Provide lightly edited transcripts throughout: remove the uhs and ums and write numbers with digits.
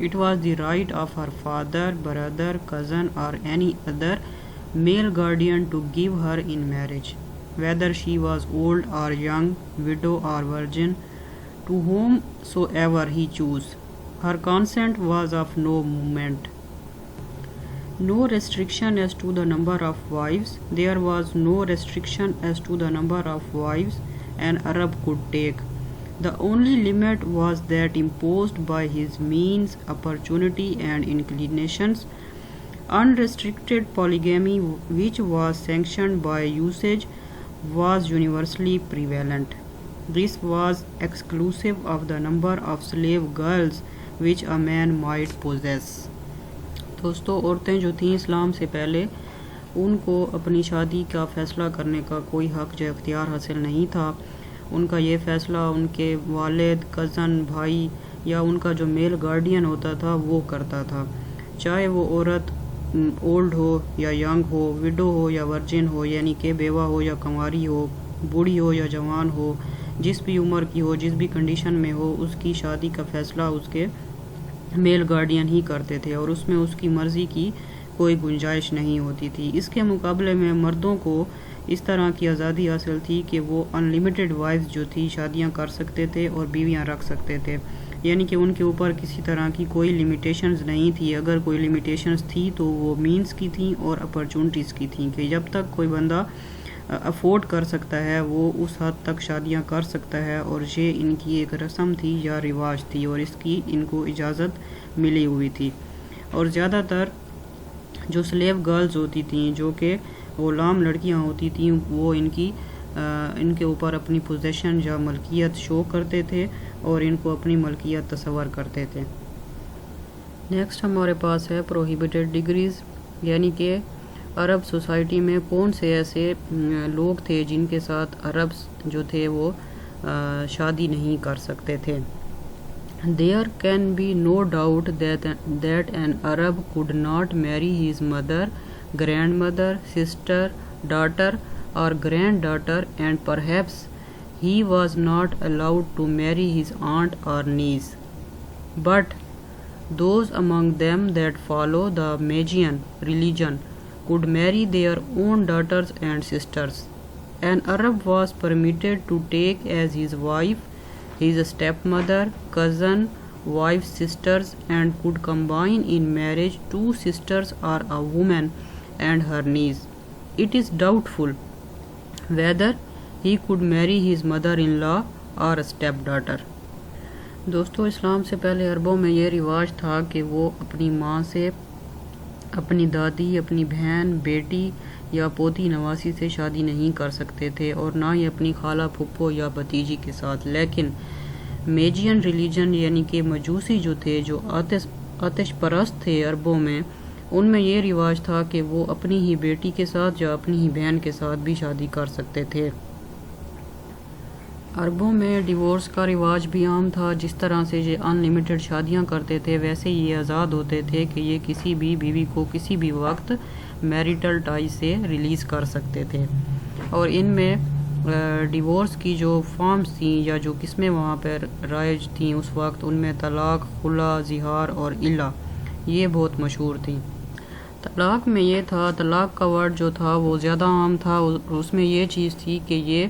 It was the right of her father, brother, cousin or any other male guardian to give her in marriage, whether she was old or young, widow or virgin, to whomsoever he chose. Her consent was of no moment. No restriction as to the number of wives. There was no restriction as to the number of wives an Arab could take. The only limit was that imposed by his means, opportunity and inclinations. Unrestricted polygamy, which was sanctioned by usage, was universally prevalent. This was exclusive of the number of slave girls which a man might possess. دوستو عورتیں جو تھیں اسلام سے پہلے ان کو اپنی شادی کا فیصلہ کرنے کا کوئی حق یا اختیار حاصل نہیں تھا. ان کا یہ فیصلہ ان کے والد، کزن، بھائی یا ان کا جو میل گارڈین ہوتا تھا وہ کرتا تھا، چاہے وہ عورت اولڈ ہو یا ینگ ہو، وڈو ہو یا ورجن ہو، یعنی کہ بیوہ ہو یا کنواری ہو، بوڑھی ہو یا جوان ہو، جس بھی عمر کی ہو، جس بھی کنڈیشن میں ہو، اس کی شادی کا فیصلہ اس کے میل گارڈین ہی کرتے تھے اور اس میں اس کی مرضی کی کوئی گنجائش نہیں ہوتی تھی. اس کے مقابلے میں مردوں کو اس طرح کی آزادی حاصل تھی کہ وہ ان لمیٹڈ وائفز جو تھی شادیاں کر سکتے تھے اور بیویاں رکھ سکتے تھے، یعنی کہ ان کے اوپر کسی طرح کی کوئی لیمیٹیشنز نہیں تھی. اگر کوئی لیمیٹیشنز تھی تو وہ مینز کی تھیں اور اپرچونٹیز کی تھیں کہ جب تک کوئی بندہ افورڈ کر سکتا ہے وہ اس حد تک شادیاں کر سکتا ہے، اور یہ ان کی ایک رسم تھی یا رواج تھی اور اس کی ان کو اجازت ملی ہوئی تھی. اور زیادہ تر جو سلیو گرلز ہوتی تھیں، جو کہ غلام لڑکیاں ہوتی تھیں، وہ ان کے اوپر اپنی پوزیشن یا ملکیت شو کرتے تھے اور ان کو اپنی ملکیت تصور کرتے تھے. نیکسٹ ہمارے پاس ہے پروہیبیٹڈ ڈگریز، یعنی کہ عرب سوسائٹی میں کون سے ایسے لوگ تھے جن کے ساتھ عربس جو تھے وہ شادی نہیں کر سکتے تھے. There can be no doubt that an Arab could not marry his mother, grandmother, sister, daughter or granddaughter, and perhaps he was not allowed to marry his aunt or niece. But those among them that follow the Magian religion could marry their own daughters and sisters. An Arab was permitted to take as his wife his stepmother, cousin, wife's sisters, and could combine in marriage two sisters or a woman and her niece. It is doubtful whether he could marry his mother-in-law or a stepdaughter. دوستو اسلام سے پہلے عربوں میں یہ رواج تھا کہ وہ اپنی ماں سے، اپنی دادی، اپنی بہن، بیٹی یا پوتی نواسی سے شادی نہیں کر سکتے تھے اور نہ ہی اپنی خالہ، پھپھو یا بھتیجی کے ساتھ. لیکن میجین ریلیجن یعنی کہ مجوسی جو تھے، جو آتش پرست تھے عربوں میں، ان میں یہ رواج تھا کہ وہ اپنی ہی بیٹی کے ساتھ یا اپنی ہی بہن کے ساتھ بھی شادی کر سکتے تھے. عربوں میں ڈیورس کا رواج بھی عام تھا. جس طرح سے یہ ان لمیٹڈ شادیاں کرتے تھے ویسے یہ آزاد ہوتے تھے کہ یہ کسی بھی بیوی کو کسی بھی وقت میریٹل ٹائی سے ریلیز کر سکتے تھے. اور ان میں ڈیورس کی جو فارمز تھیں یا جو قسمیں وہاں پر رائج تھیں اس وقت، ان میں طلاق، خلا، زہار اور الا یہ بہت مشہور تھیں. طلاق میں یہ تھا، طلاق کا ورڈ جو تھا وہ زیادہ عام تھا. اس میں یہ چیز تھی کہ یہ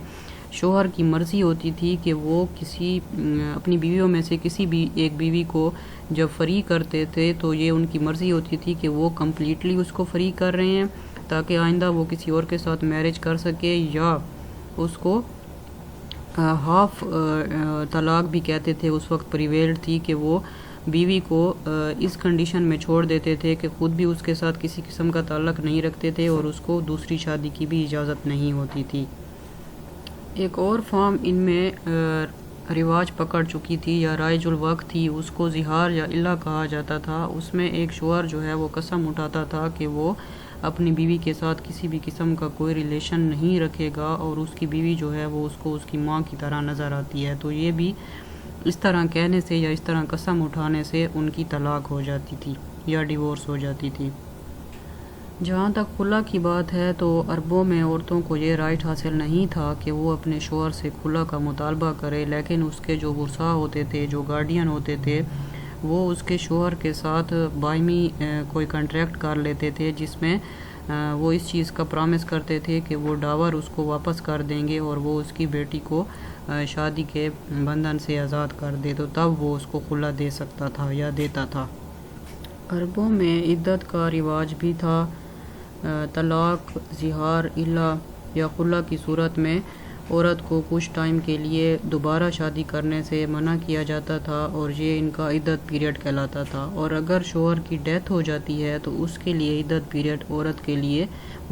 شوہر کی مرضی ہوتی تھی کہ وہ اپنی بیویوں میں سے کسی بھی ایک بیوی کو جب فری کرتے تھے تو یہ ان کی مرضی ہوتی تھی کہ وہ کمپلیٹلی اس کو فری کر رہے ہیں تاکہ آئندہ وہ کسی اور کے ساتھ میرج کر سکے، یا اس کو ہاف طلاق بھی کہتے تھے. اس وقت پریویلڈ تھی کہ وہ بیوی کو اس کنڈیشن میں چھوڑ دیتے تھے کہ خود بھی اس کے ساتھ کسی قسم کا تعلق نہیں رکھتے تھے اور اس کو دوسری شادی کی بھی اجازت نہیں ہوتی تھی. ایک اور فارم ان میں رواج پکڑ چکی تھی یا رائج الوقت تھی، اس کو زہار یا الا کہا جاتا تھا. اس میں ایک شوہر جو ہے وہ قسم اٹھاتا تھا کہ وہ اپنی بیوی کے ساتھ کسی بھی قسم کا کوئی ریلیشن نہیں رکھے گا اور اس کی بیوی جو ہے وہ اس کو اس کی ماں کی طرح نظر آتی ہے. تو یہ بھی اس طرح کہنے سے یا اس طرح قسم اٹھانے سے ان کی طلاق ہو جاتی تھی یا ڈیورس ہو جاتی تھی. جہاں تک خلا کی بات ہے تو عربوں میں عورتوں کو یہ رائٹ حاصل نہیں تھا کہ وہ اپنے شوہر سے خلا کا مطالبہ کرے، لیکن اس کے جو ورثاء ہوتے تھے، جو گارڈین ہوتے تھے، وہ اس کے شوہر کے ساتھ باہمی کوئی کنٹریکٹ کر لیتے تھے جس میں وہ اس چیز کا پرامس کرتے تھے کہ وہ ڈاور اس کو واپس کر دیں گے اور وہ اس کی بیٹی کو شادی کے بندھن سے آزاد کر دے، تو تب وہ اس کو خلا دے سکتا تھا یا دیتا تھا. عربوں میں عدت کا رواج بھی تھا. طلاق، زہار، الا یا خلا کی صورت میں عورت کو کچھ ٹائم کے لیے دوبارہ شادی کرنے سے منع کیا جاتا تھا اور یہ ان کا عدت پیریڈ کہلاتا تھا، اور اگر شوہر کی ڈیتھ ہو جاتی ہے تو اس کے لیے عدت پیریڈ عورت کے لیے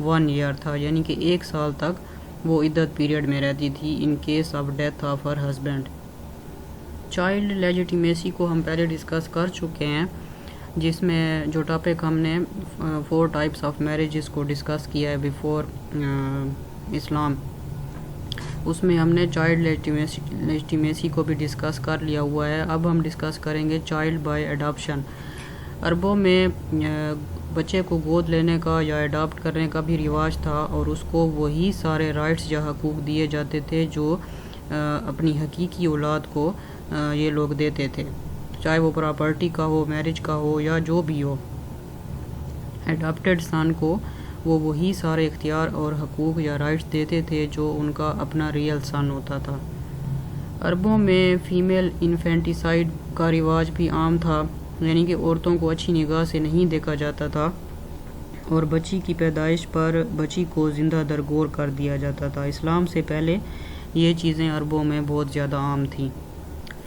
1 ایئر تھا، یعنی کہ 1 سال تک وہ عدت پیریڈ میں رہتی تھی in case of death of her husband. Child legitimacy کو ہم پہلے ڈسکس کر چکے ہیں، جس میں جو ٹاپک ہم نے 4 ٹائپس آف میرجز کو ڈسکس کیا ہے بیفور اسلام، اس میں ہم نے چائلڈ لیجیٹیمیسی کو بھی ڈسکس کر لیا ہوا ہے۔ اب ہم ڈسکس کریں گے چائلڈ بائی اڈاپشن۔ عربوں میں بچے کو گود لینے کا یا اڈاپٹ کرنے کا بھی رواج تھا، اور اس کو وہی سارے رائٹس یا حقوق دیے جاتے تھے جو اپنی حقیقی اولاد کو یہ لوگ دیتے تھے، چاہے وہ پراپرٹی کا ہو، میرج کا ہو یا جو بھی ہو۔ اڈاپٹیڈ سن کو وہ وہی سارے اختیار اور حقوق یا رائٹس دیتے تھے جو ان کا اپنا ریئل سن ہوتا تھا۔ عربوں میں فیمیل انفینٹیسائڈ کا رواج بھی عام تھا، یعنی کہ عورتوں کو اچھی نگاہ سے نہیں دیکھا جاتا تھا اور بچی کی پیدائش پر بچی کو زندہ درگور کر دیا جاتا تھا۔ اسلام سے پہلے یہ چیزیں عربوں میں بہت زیادہ عام تھیں۔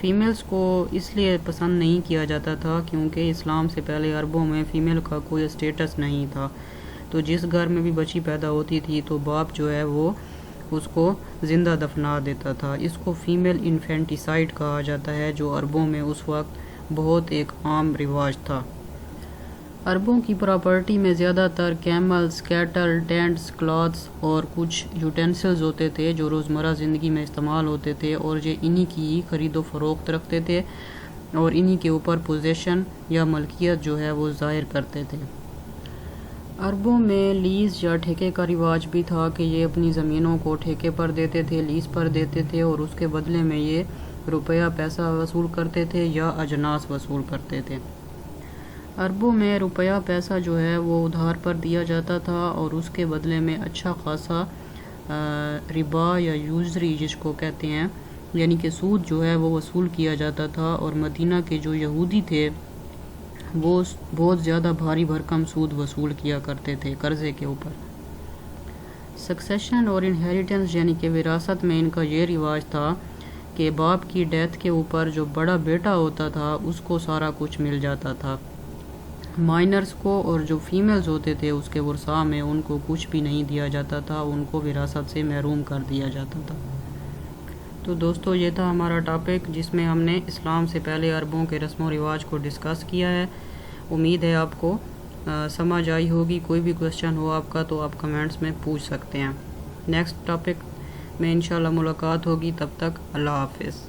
فیمیلز کو اس لیے پسند نہیں کیا جاتا تھا کیونکہ اسلام سے پہلے عربوں میں فیمیل کا کوئی اسٹیٹس نہیں تھا، تو جس گھر میں بھی بچی پیدا ہوتی تھی تو باپ جو ہے وہ اس کو زندہ دفنا دیتا تھا۔ اس کو فیمیل انفینٹیسائڈ کہا جاتا ہے، جو عربوں میں اس وقت بہت ایک عام رواج تھا۔ عربوں کی پراپرٹی میں زیادہ تر کیملز، کیٹل، ٹینٹس، کلاتھس اور کچھ یوٹینسلز ہوتے تھے جو روزمرہ زندگی میں استعمال ہوتے تھے، اور یہ انہی کی خرید و فروخت رکھتے تھے اور انہی کے اوپر پوزیشن یا ملکیت جو ہے وہ ظاہر کرتے تھے۔ عربوں میں لیز یا ٹھیکے کا رواج بھی تھا کہ یہ اپنی زمینوں کو ٹھیکے پر دیتے تھے، لیز پر دیتے تھے، اور اس کے بدلے میں یہ روپیہ پیسہ وصول کرتے تھے یا اجناس وصول کرتے تھے۔ عربوں میں روپیہ پیسہ جو ہے وہ ادھار پر دیا جاتا تھا اور اس کے بدلے میں اچھا خاصا ربا یا یوزری جس کو کہتے ہیں، یعنی کہ سود جو ہے وہ وصول کیا جاتا تھا، اور مدینہ کے جو یہودی تھے وہ بہت زیادہ بھاری بھرکم سود وصول کیا کرتے تھے قرضے کے اوپر۔ سکسیشن اور انہیریٹنس یعنی کہ وراثت میں ان کا یہ رواج تھا کہ باپ کی ڈیتھ کے اوپر جو بڑا بیٹا ہوتا تھا اس کو سارا کچھ مل جاتا تھا، مائنرز کو اور جو فیمیلز ہوتے تھے اس کے ورثاء میں ان کو کچھ بھی نہیں دیا جاتا تھا، ان کو وراثت سے محروم کر دیا جاتا تھا۔ تو دوستو یہ تھا ہمارا ٹاپک جس میں ہم نے اسلام سے پہلے عربوں کے رسم و رواج کو ڈسکس کیا ہے۔ امید ہے آپ کو سمجھ آئی ہوگی۔ کوئی بھی کوشچن ہو آپ کا تو آپ کمنٹس میں پوچھ سکتے ہیں۔ نیکسٹ ٹاپک میں انشاءاللہ ملاقات ہوگی، تب تک اللہ حافظ۔